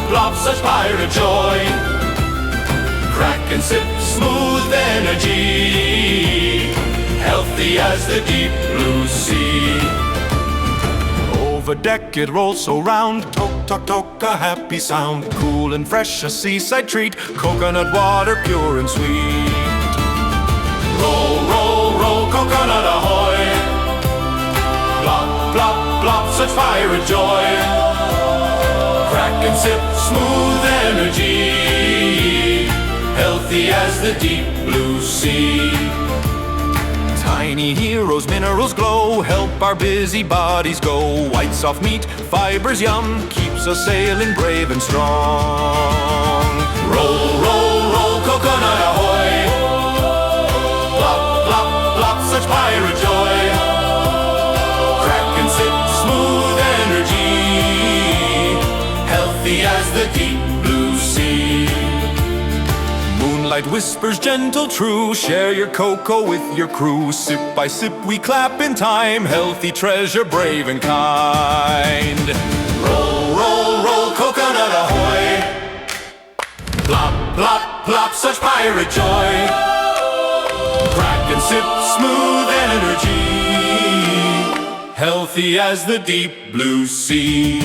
plop, such pirate joy. Crack and sip, smooth energy, healthy as the deep blue sea. Over deck it rolls so round, tok, tok, tok, a happy sound. Cool and fresh, a seaside treat, coconut water pure and sweet. Roll, roll, roll, coconut ahoy. Plop, plop, plop, such pirate joy. Crack and sip, smooth energy, healthy as the deep blue sea. Tiny heroes, minerals glow, help our busy bodies go. White soft meat, fibers yum, keeps us sailing brave and strong. Roll, roll, roll, coconut ahoy. Plop, plop, plop, such pirate joy. Crack and sip, smooth energy, healthy as the deep blue sea. Moonlight whispers gentle true, share your cocoa with your crew. Sip by sip we clap in time, healthy treasure, brave and kind. Roll, roll, roll, coconut ahoy. Plop, plop, plop, such pirate joy. Crack and sip, smooth energy, healthy as the deep blue sea.